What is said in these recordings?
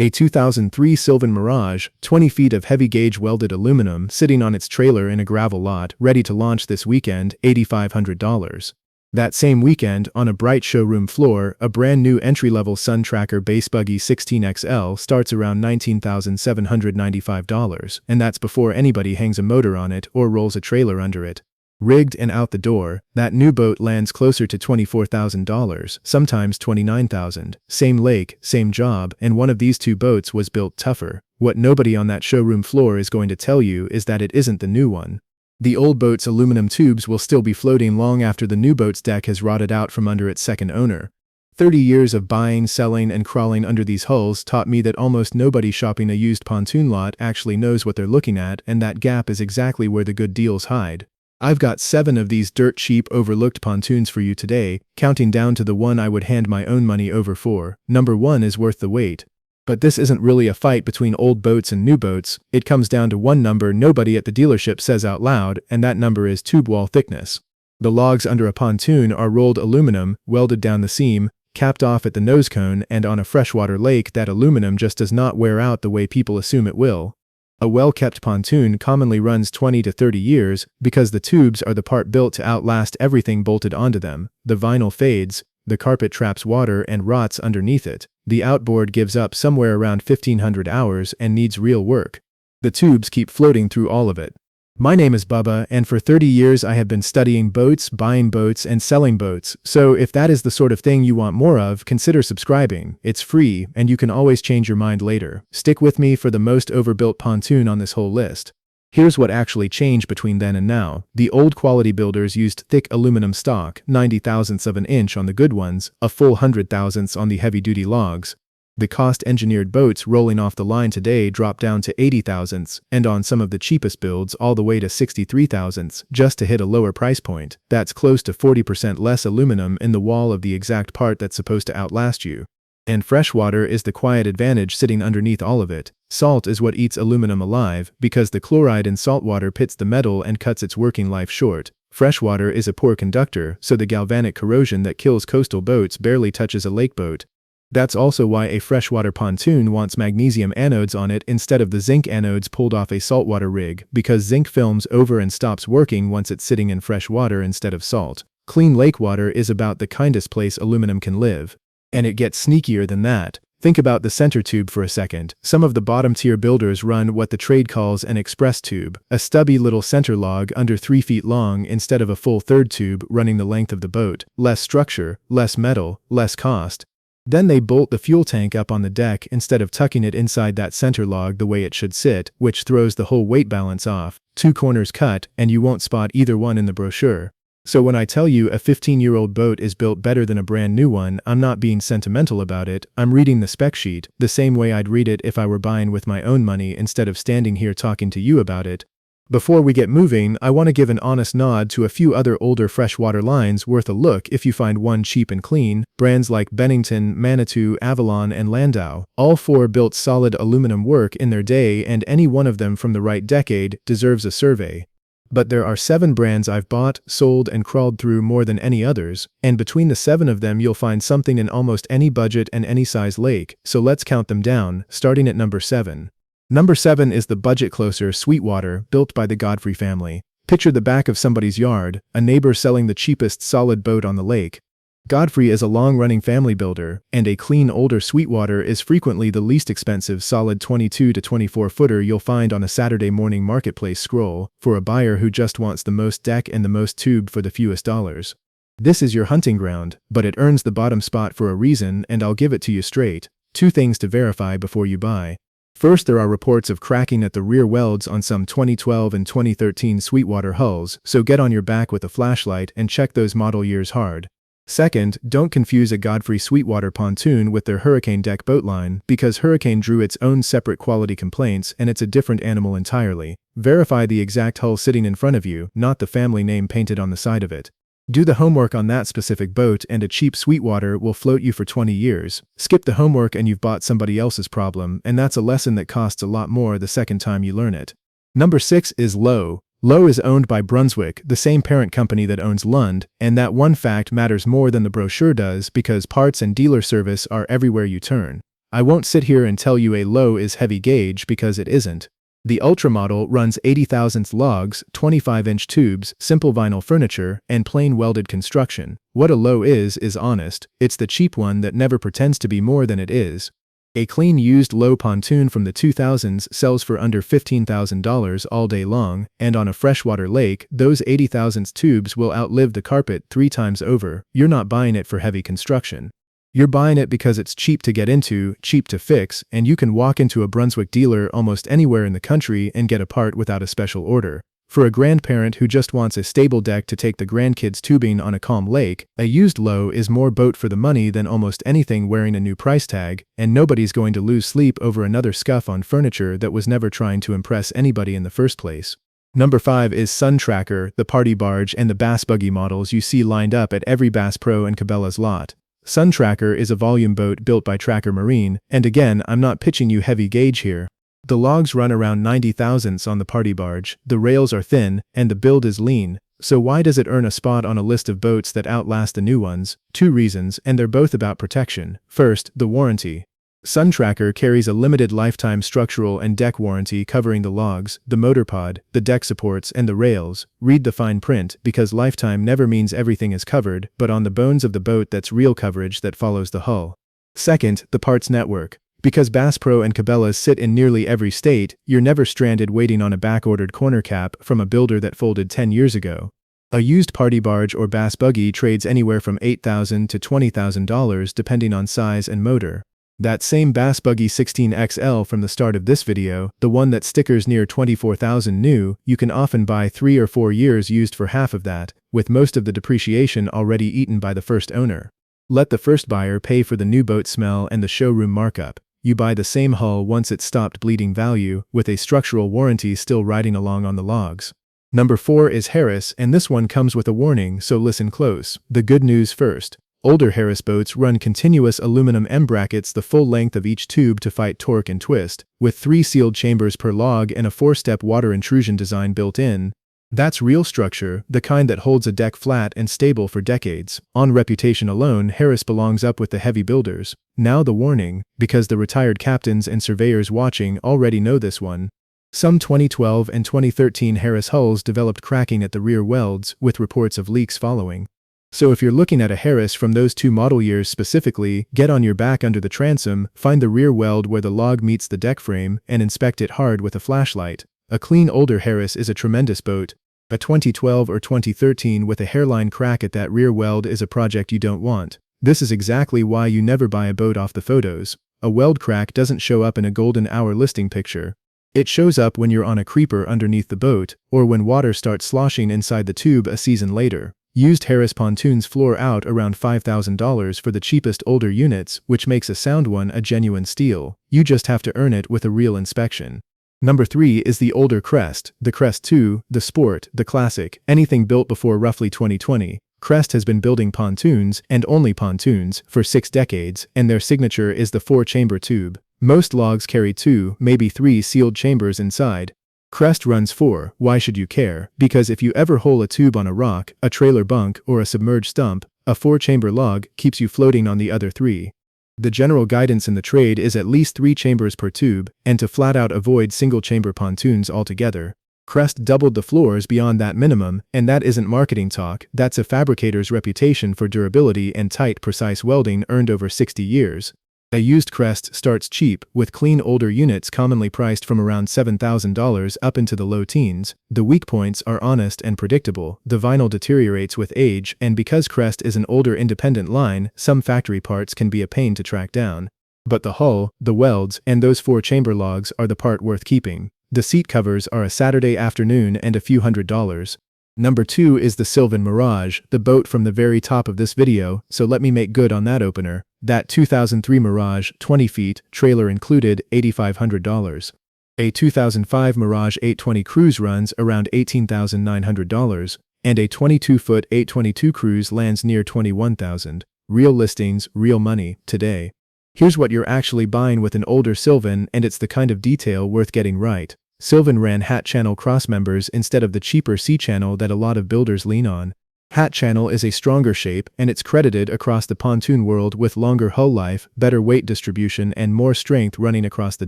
A 2003 Sylvan Mirage, 20 feet of heavy-gauge welded aluminum sitting on its trailer in a gravel lot, ready to launch this weekend, $8,500. That same weekend, on a bright showroom floor, a brand new entry-level Sun Tracker base buggy 16XL starts around $19,795, and that's before anybody hangs a motor on it or rolls a trailer under it. Rigged and out the door, that new boat lands closer to $24,000, sometimes $29,000. Same lake, same job, and one of these two boats was built tougher. What nobody on that showroom floor is going to tell you is that it isn't the new one. The old boat's aluminum tubes will still be floating long after the new boat's deck has rotted out from under its second owner. 30 years of buying, selling, and crawling under these hulls taught me that almost nobody shopping a used pontoon lot actually knows what they're looking at, and that gap is exactly where the good deals hide. I've got 7 of these dirt cheap overlooked pontoons for you today, counting down to the one I would hand my own money over for. Number 1 is worth the wait. But this isn't really a fight between old boats and new boats. It comes down to one number nobody at the dealership says out loud, and that number is tube wall thickness. The logs under a pontoon are rolled aluminum, welded down the seam, capped off at the nose cone, and on a freshwater lake that aluminum just does not wear out the way people assume it will. A well-kept pontoon commonly runs 20 to 30 years because the tubes are the part built to outlast everything bolted onto them. The vinyl fades, the carpet traps water and rots underneath it. The outboard gives up somewhere around 1,500 hours and needs real work. The tubes keep floating through all of it. My name is Bubba, and for 30 years I have been studying boats, buying boats, and selling boats, so if that is the sort of thing you want more of, consider subscribing. It's free, and you can always change your mind later. Stick with me for the most overbuilt pontoon on this whole list. Here's what actually changed between then and now. The old quality builders used thick aluminum stock, 90 thousandths of an inch on the good ones, a full 100 thousandths on the heavy-duty logs. The cost-engineered boats rolling off the line today drop down to 80 thousandths, and on some of the cheapest builds all the way to 63 thousandths, just to hit a lower price point. That's close to 40% less aluminum in the wall of the exact part that's supposed to outlast you. And freshwater is the quiet advantage sitting underneath all of it. Salt is what eats aluminum alive, because the chloride in salt water pits the metal and cuts its working life short. Freshwater is a poor conductor, so the galvanic corrosion that kills coastal boats barely touches a lake boat. That's also why a freshwater pontoon wants magnesium anodes on it instead of the zinc anodes pulled off a saltwater rig, because zinc films over and stops working once it's sitting in fresh water instead of salt. Clean lake water is about the kindest place aluminum can live. And it gets sneakier than that. Think about the center tube for a second. Some of the bottom-tier builders run what the trade calls an express tube, a stubby little center log under 3 feet long instead of a full third tube running the length of the boat. Less structure, less metal, less cost. Then they bolt the fuel tank up on the deck instead of tucking it inside that center log the way it should sit, which throws the whole weight balance off. 2 corners cut, and you won't spot either one in the brochure. So when I tell you a 15-year-old boat is built better than a brand new one, I'm not being sentimental about it. I'm reading the spec sheet, the same way I'd read it if I were buying with my own money instead of standing here talking to you about it. Before we get moving, I want to give an honest nod to a few other older freshwater lines worth a look if you find one cheap and clean. Brands like Bennington, Manitou, Avalon, and Landau. All 4 built solid aluminum work in their day, and any one of them from the right decade deserves a survey. But there are 7 brands I've bought, sold, and crawled through more than any others, and between the 7 of them you'll find something in almost any budget and any size lake, so let's count them down, starting at number 7. Number 7 is the budget-closer Sweetwater, built by the Godfrey family. Picture the back of somebody's yard, a neighbor selling the cheapest solid boat on the lake. Godfrey is a long-running family builder, and a clean older Sweetwater is frequently the least expensive solid 22 to 24-footer you'll find on a Saturday morning marketplace scroll, for a buyer who just wants the most deck and the most tube for the fewest dollars. This is your hunting ground, but it earns the bottom spot for a reason, and I'll give it to you straight. 2 things to verify before you buy. First, there are reports of cracking at the rear welds on some 2012 and 2013 Sweetwater hulls, so get on your back with a flashlight and check those model years hard. Second, don't confuse a Godfrey Sweetwater pontoon with their Hurricane deck boat line, because Hurricane drew its own separate quality complaints and it's a different animal entirely. Verify the exact hull sitting in front of you, not the family name painted on the side of it. Do the homework on that specific boat, and a cheap Sweetwater will float you for 20 years. Skip the homework and you've bought somebody else's problem, and that's a lesson that costs a lot more the second time you learn it. Number 6 is Lowe. Lowe is owned by Brunswick, the same parent company that owns Lund, and that one fact matters more than the brochure does because parts and dealer service are everywhere you turn. I won't sit here and tell you a low is heavy gauge because it isn't. The Ultra model runs 80,000th logs, 25-inch tubes, simple vinyl furniture, and plain welded construction. What a low is honest. It's the cheap one that never pretends to be more than it is. A clean used low pontoon from the 2000s sells for under $15,000 all day long, and on a freshwater lake, those 80,000th tubes will outlive the carpet 3 times over. You're not buying it for heavy construction. You're buying it because it's cheap to get into, cheap to fix, and you can walk into a Brunswick dealer almost anywhere in the country and get a part without a special order. For a grandparent who just wants a stable deck to take the grandkids tubing on a calm lake, a used low is more boat for the money than almost anything wearing a new price tag, and nobody's going to lose sleep over another scuff on furniture that was never trying to impress anybody in the first place. Number 5 is Sun Tracker, the party barge and the bass buggy models you see lined up at every Bass Pro and Cabela's lot. Sun Tracker is a volume boat built by Tracker Marine, and again, I'm not pitching you heavy gauge here. The logs run around 90 thousandths on the party barge, the rails are thin, and the build is lean. So why does it earn a spot on a list of boats that outlast the new ones? 2 reasons, and they're both about protection. First, the warranty. Sun Tracker carries a limited lifetime structural and deck warranty covering the logs, the motor pod, the deck supports, and the rails. Read the fine print, because lifetime never means everything is covered, but on the bones of the boat that's real coverage that follows the hull. Second, the parts network. Because Bass Pro and Cabela's sit in nearly every state, you're never stranded waiting on a back-ordered corner cap from a builder that folded 10 years ago. A used party barge or bass buggy trades anywhere from $8,000 to $20,000 depending on size and motor. That same Bass Buggy 16XL from the start of this video, the one that stickers near $24,000 new, you can often buy 3 or 4 years used for half of that, with most of the depreciation already eaten by the first owner. Let the first buyer pay for the new boat smell and the showroom markup. You buy the same hull once it's stopped bleeding value, with a structural warranty still riding along on the logs. Number 4 is Harris, and this one comes with a warning, so listen close. The good news first. Older Harris boats run continuous aluminum M-brackets the full length of each tube to fight torque and twist, with 3 sealed chambers per log and a 4-step water intrusion design built in. That's real structure, the kind that holds a deck flat and stable for decades. On reputation alone, Harris belongs up with the heavy builders. Now the warning, because the retired captains and surveyors watching already know this one. Some 2012 and 2013 Harris hulls developed cracking at the rear welds, with reports of leaks following. So if you're looking at a Harris from those 2 model years specifically, get on your back under the transom, find the rear weld where the log meets the deck frame, and inspect it hard with a flashlight. A clean older Harris is a tremendous boat. A 2012 or 2013 with a hairline crack at that rear weld is a project you don't want. This is exactly why you never buy a boat off the photos. A weld crack doesn't show up in a golden hour listing picture. It shows up when you're on a creeper underneath the boat, or when water starts sloshing inside the tube a season later. Used Harris pontoons floor out around $5,000 for the cheapest older units, which makes a sound one a genuine steal. You just have to earn it with a real inspection. Number 3 is the older Crest, the Crest 2, the Sport, the Classic, anything built before roughly 2020. Crest has been building pontoons, and only pontoons, for 6 decades, and their signature is the 4-chamber tube. Most logs carry 2, maybe 3 sealed chambers inside. Crest runs 4, why should you care? Because if you ever hole a tube on a rock, a trailer bunk, or a submerged stump, a 4-chamber log keeps you floating on the other 3. The general guidance in the trade is at least 3 chambers per tube, and to flat out avoid single-chamber pontoons altogether. Crest doubled the floors beyond that minimum, and that isn't marketing talk, that's a fabricator's reputation for durability and tight, precise welding earned over 60 years. A used Crest starts cheap, with clean older units commonly priced from around $7,000 up into the low teens. The weak points are honest and predictable. The vinyl deteriorates with age, and because Crest is an older independent line, some factory parts can be a pain to track down. But the hull, the welds, and those 4-chamber logs are the part worth keeping. The seat covers are a Saturday afternoon and a few $100s. Number 2 is the Sylvan Mirage, the boat from the very top of this video, so let me make good on that opener. That 2003 Mirage, 20 feet, trailer included, $8,500. A 2005 Mirage 820 Cruise runs around $18,900, and a 22-foot 822 Cruise lands near $21,000. Real listings, real money, today. Here's what you're actually buying with an older Sylvan, and it's the kind of detail worth getting right. Sylvan ran hat channel crossmembers instead of the cheaper C-channel that a lot of builders lean on. Hat channel is a stronger shape, and it's credited across the pontoon world with longer hull life, better weight distribution, and more strength running across the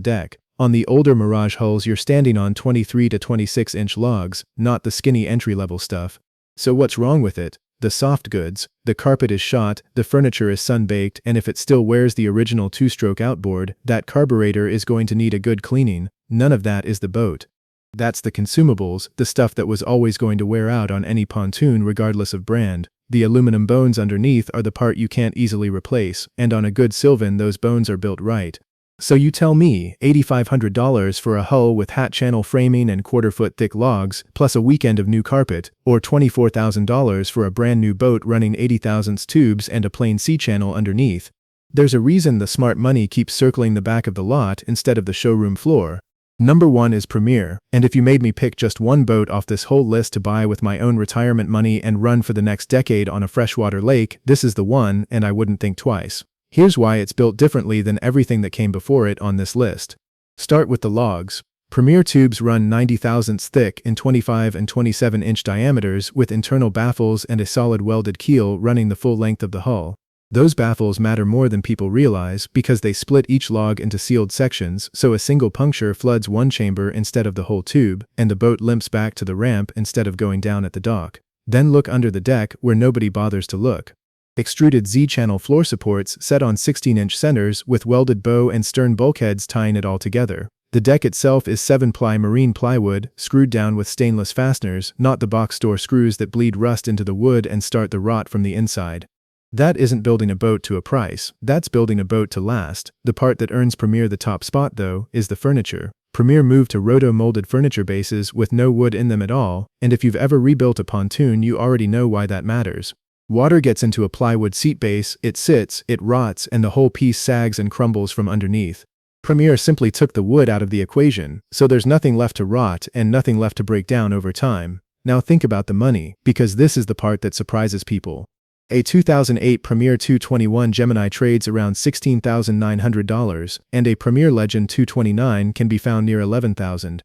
deck. On the older Mirage hulls, you're standing on 23 to 26-inch logs, not the skinny entry-level stuff. So what's wrong with it? The soft goods, the carpet is shot, the furniture is sun-baked, and if it still wears the original two-stroke outboard, that carburetor is going to need a good cleaning. None of that is the boat. That's the consumables, the stuff that was always going to wear out on any pontoon regardless of brand. The aluminum bones underneath are the part you can't easily replace, and on a good Sylvan those bones are built right. So you tell me, $8,500 for a hull with hat channel framing and quarter-foot thick logs, plus a weekend of new carpet, or $24,000 for a brand new boat running 80 thousandths tubes and a plain C-channel underneath. There's a reason the smart money keeps circling the back of the lot instead of the showroom floor. Number 1 is Premier, and if you made me pick just one boat off this whole list to buy with my own retirement money and run for the next decade on a freshwater lake, this is the one, and I wouldn't think twice. Here's why it's built differently than everything that came before it on this list. Start with the logs. Premier tubes run 90 thousandths thick in 25 and 27-inch diameters with internal baffles and a solid welded keel running the full length of the hull. Those baffles matter more than people realize because they split each log into sealed sections, so a single puncture floods one chamber instead of the whole tube, and the boat limps back to the ramp instead of going down at the dock. Then look under the deck where nobody bothers to look. Extruded Z-channel floor supports set on 16-inch centers with welded bow and stern bulkheads tying it all together. The deck itself is 7-ply marine plywood, screwed down with stainless fasteners, not the box store screws that bleed rust into the wood and start the rot from the inside. That isn't building a boat to a price, that's building a boat to last. The part that earns Premier the top spot, though, is the furniture. Premier moved to roto-molded furniture bases with no wood in them at all, and if you've ever rebuilt a pontoon you already know why that matters. Water gets into a plywood seat base, it sits, it rots, and the whole piece sags and crumbles from underneath. Premier simply took the wood out of the equation, so there's nothing left to rot and nothing left to break down over time. Now think about the money, because this is the part that surprises people. A 2008 Premier 221 Gemini trades around $16,900, and a Premier Legend 229 can be found near $11,000.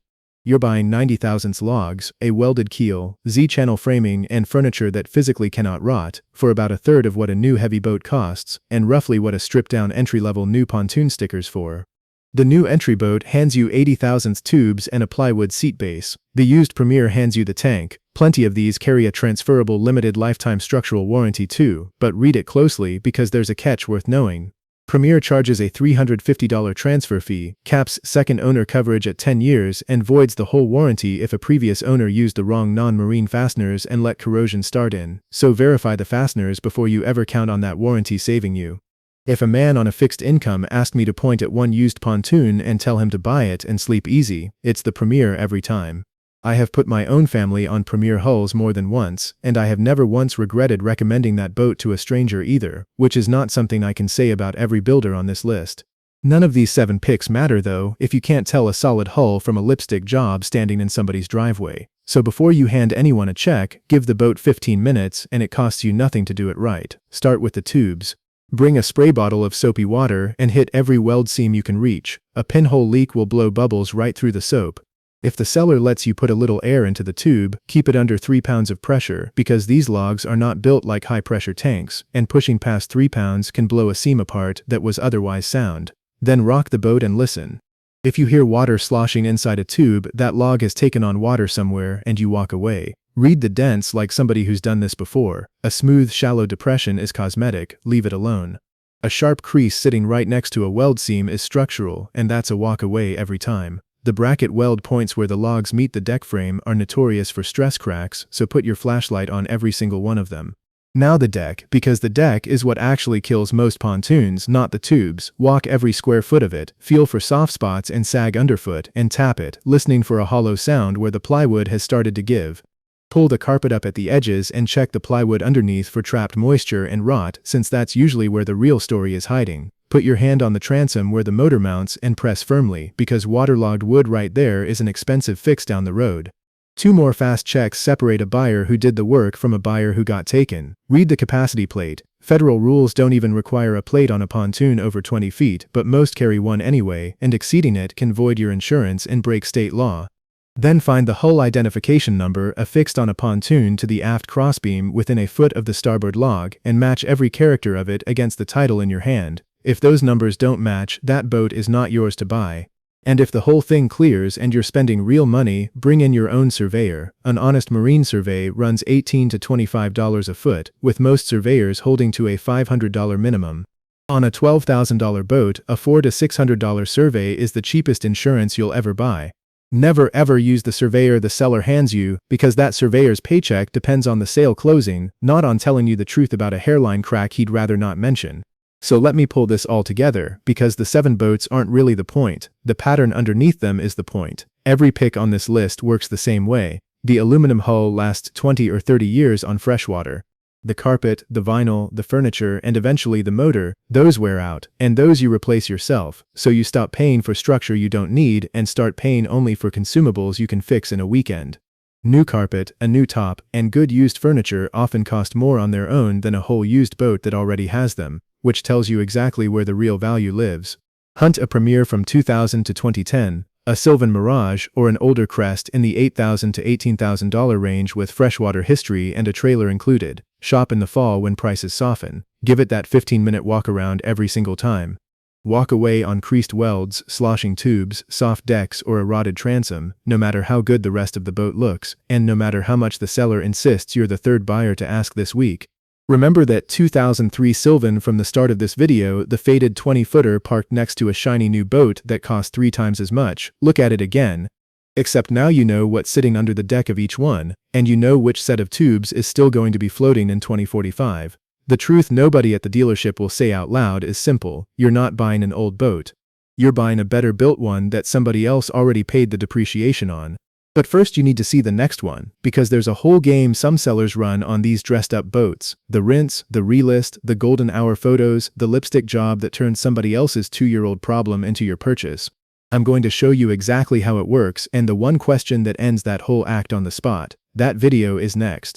You're buying 90 thousandths logs, a welded keel, Z-channel framing, and furniture that physically cannot rot, for about a third of what a new heavy boat costs, and roughly what a stripped-down entry-level new pontoon stickers for. The new entry boat hands you 80 thousandths tubes and a plywood seat base. The used Premier hands you the tank. Plenty of these carry a transferable limited lifetime structural warranty too, but read it closely because there's a catch worth knowing. Premier charges a $350 transfer fee, caps second owner coverage at 10 years, and voids the whole warranty if a previous owner used the wrong non-marine fasteners and let corrosion start in, so verify the fasteners before you ever count on that warranty saving you. If a man on a fixed income asked me to point at one used pontoon and tell him to buy it and sleep easy, it's the Premier every time. I have put my own family on Premier hulls more than once, and I have never once regretted recommending that boat to a stranger either, which is not something I can say about every builder on this list. None of these 7 picks matter though if you can't tell a solid hull from a lipstick job standing in somebody's driveway. So before you hand anyone a check, give the boat 15 minutes and it costs you nothing to do it right. Start with the tubes. Bring a spray bottle of soapy water and hit every weld seam you can reach. A pinhole leak will blow bubbles right through the soap. If the seller lets you put a little air into the tube, keep it under 3 pounds of pressure because these logs are not built like high-pressure tanks, and pushing past 3 pounds can blow a seam apart that was otherwise sound. Then rock the boat and listen. If you hear water sloshing inside a tube, that log has taken on water somewhere and you walk away. Read the dents like somebody who's done this before. A smooth, shallow depression is cosmetic, leave it alone. A sharp crease sitting right next to a weld seam is structural, and that's a walk away every time. The bracket weld points where the logs meet the deck frame are notorious for stress cracks, so put your flashlight on every single one of them. Now the deck, because the deck is what actually kills most pontoons, not the tubes. Walk every square foot of it, feel for soft spots and sag underfoot, and tap it, listening for a hollow sound where the plywood has started to give. Pull the carpet up at the edges and check the plywood underneath for trapped moisture and rot, since that's usually where the real story is hiding. Put your hand on the transom where the motor mounts and press firmly, because waterlogged wood right there is an expensive fix down the road. 2 more fast checks separate a buyer who did the work from a buyer who got taken. Read the capacity plate. Federal rules don't even require a plate on a pontoon over 20 feet, but most carry one anyway, and exceeding it can void your insurance and break state law. Then find the hull identification number affixed on a pontoon to the aft crossbeam within a foot of the starboard log and match every character of it against the title in your hand. If those numbers don't match, that boat is not yours to buy. And if the whole thing clears and you're spending real money, bring in your own surveyor. An honest marine survey runs $18 to $25 a foot, with most surveyors holding to a $500 minimum. On a $12,000 boat, a $400 to $600 survey is the cheapest insurance you'll ever buy. Never ever use the surveyor the seller hands you, because that surveyor's paycheck depends on the sale closing, not on telling you the truth about a hairline crack he'd rather not mention. So let me pull this all together, because the 7 boats aren't really the point. The pattern underneath them is the point. Every pick on this list works the same way. The aluminum hull lasts 20 or 30 years on freshwater. The carpet, the vinyl, the furniture, and eventually the motor, those wear out, and those you replace yourself, so you stop paying for structure you don't need and start paying only for consumables you can fix in a weekend. New carpet, a new top, and good used furniture often cost more on their own than a whole used boat that already has them, which tells you exactly where the real value lives. Hunt a Premier from 2000 to 2010, a Sylvan Mirage, or an older Crest in the $8,000 to $18,000 range with freshwater history and a trailer included. Shop in the fall when prices soften. Give it that 15-minute walk around every single time. Walk away on creased welds, sloshing tubes, soft decks, or a rotted transom, no matter how good the rest of the boat looks, and no matter how much the seller insists you're the third buyer to ask this week. Remember that 2003 Sylvan from the start of this video, the faded 20-footer parked next to a shiny new boat that cost 3 times as much. Look at it again. Except now you know what's sitting under the deck of each one, and you know which set of tubes is still going to be floating in 2045. The truth nobody at the dealership will say out loud is simple: you're not buying an old boat. You're buying a better built one that somebody else already paid the depreciation on. But first you need to see the next one, because there's a whole game some sellers run on these dressed up boats. The rinse, the relist, the golden hour photos, the lipstick job that turns somebody else's 2-year-old problem into your purchase. I'm going to show you exactly how it works and the one question that ends that whole act on the spot. That video is next.